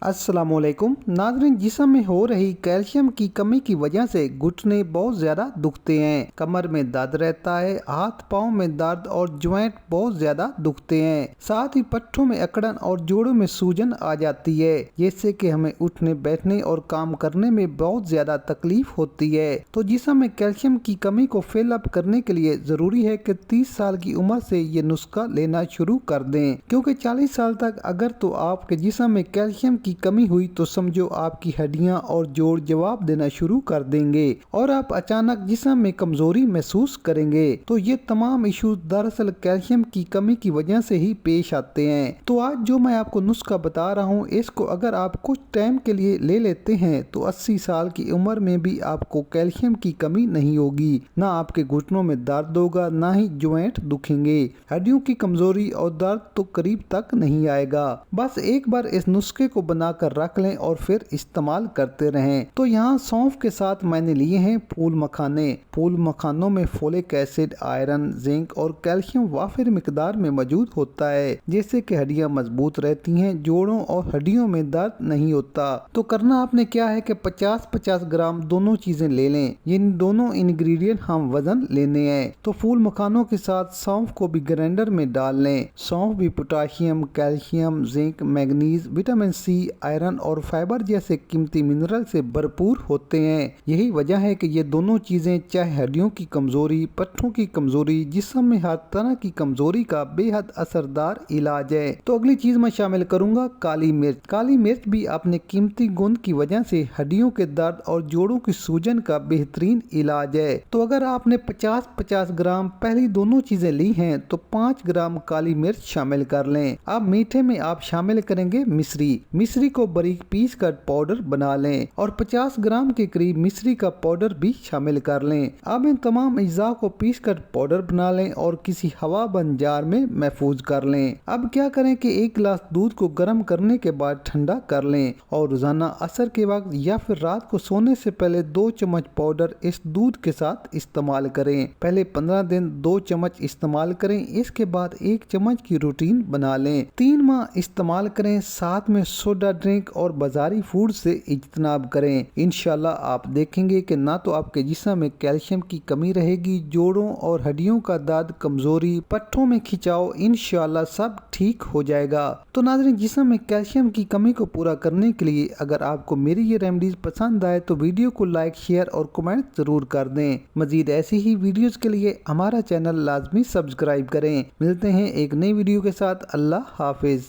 अस्सलाम वालेकुम नाज़रीन, जिस्म में हो रही कैल्शियम की कमी की वजह से घुटने बहुत ज़्यादा दुखते हैं, कमर में दर्द रहता है, हाथ पाँव में दर्द और ज्वाइंट बहुत ज़्यादा दुखते हैं। साथ ही पट्टों में अकड़न और जोड़ों में सूजन आ जाती है, जिससे कि हमें उठने बैठने और काम करने में बहुत ज़्यादा तकलीफ होती है। तो जिस्म में कैल्शियम की कमी को फिल अप करने के लिए ज़रूरी है कि 30 साल की उम्र से ये नुस्खा लेना शुरू कर दें, क्योंकि 40 साल तक अगर तो आपके जिस्म में कैल्शियम की कमी हुई तो समझो आपकी हड्डियां और जोड़ जवाब देना शुरू कर देंगे और आप अचानक जिस्म में कमजोरी महसूस करेंगे। तो ये तमाम इश्यूज दरअसल कैल्शियम की कमी की वजह से ही पेश आते हैं। तो आज जो मैं आपको नुस्खा बता रहा हूँ, इसको अगर आप कुछ टाइम के लिए ले लेते हैं तो 80 साल की उम्र में भी आपको कैल्शियम की कमी नहीं होगी। ना आपके घुटनों में दर्द होगा, ना ही ज्वाइंट दुखेंगे। हड्डियों की कमजोरी और दर्द तो करीब तक नहीं आएगा। बस एक बार इस नुस्खे को बनाकर रख लें और फिर इस्तेमाल करते रहें। तो यहाँ सौंफ के साथ मैंने लिए हैं फूल मखाने। फूल मखानों में फोलिक एसिड, आयरन, जिंक और कैल्शियम वाफिर मिकदार में मौजूद होता है, जिससे कि हड्डियां मजबूत रहती हैं, जोड़ों और हड्डियों में दर्द नहीं होता। तो करना आपने क्या है कि 50-50 ग्राम दोनों चीजें ले लें। इन दोनों इंग्रेडिएंट हम वजन लेने हैं। तो फूल मखानों के साथ सौंफ को भी ग्राइंडर में डाल लें। सौंफ भी potassium, calcium, zinc, manganese, vitamin C, iron और फाइबर जैसे कीमती मिनरल से भरपूर होते हैं। यही वजह है कि ये दोनों चीजें चाहे हड्डियों की कमजोरी, पट्टों की कमजोरी, जिस्म में हर तरह की कमजोरी का बेहद असरदार इलाज है। तो अगली चीज मैं शामिल करूंगा काली मिर्च। काली मिर्च भी अपने कीमती गुण की वजह से हड्डियों के दर्द और जोड़ों की सूजन का बेहतरीन इलाज है। तो अगर आपने 50-50 ग्राम पहली दोनों चीजें ली हैं तो 5 ग्राम काली मिर्च शामिल कर लें। अब मीठे में आप शामिल करेंगे मिश्री। मिश्री को बारीक पीस कर पाउडर बना लें और 50 ग्राम के करीब मिश्री का पाउडर भी शामिल कर लें। अब इन तमाम अज्जा को पीस कर पाउडर बना लें और किसी हवा बंद जार में महफूज कर लें। अब क्या करें कि 1 गिलास दूध को गर्म करने के बाद ठंडा कर लें और रोजाना असर के वक्त या फिर रात को सोने से पहले 2 चम्मच पाउडर इस दूध के साथ इस्तेमाल करें। पहले 15 दिन 2 चम्मच इस्तेमाल करें, इसके बाद 1 चम्मच की रूटीन बना लें। 3 माह इस्तेमाल करें। साथ में सोडा ड्रिंक और बाजारी फूड से इज्तनाब करें। इंशाल्लाह आप देखेंगे कि ना तो आपके जिस्म में कैल्शियम की कमी रहेगी, जोड़ों और हड्डियों का दर्द, कमजोरी, पट्टों में खिंचाव, इंशाल्लाह सब ठीक हो जाएगा। तो नाज़रीन, जिस्म में कैल्शियम की कमी को पूरा करने के लिए अगर आपको मेरी ये रेमेडीज पसंद आए तो वीडियो को लाइक, शेयर और कमेंट जरूर कर दें। मजीद ऐसी ही वीडियोज के लिए हमारा चैनल लाजमी सब्सक्राइब करें। मिलते हैं एक नई वीडियो के साथ। अल्लाह हाफिज।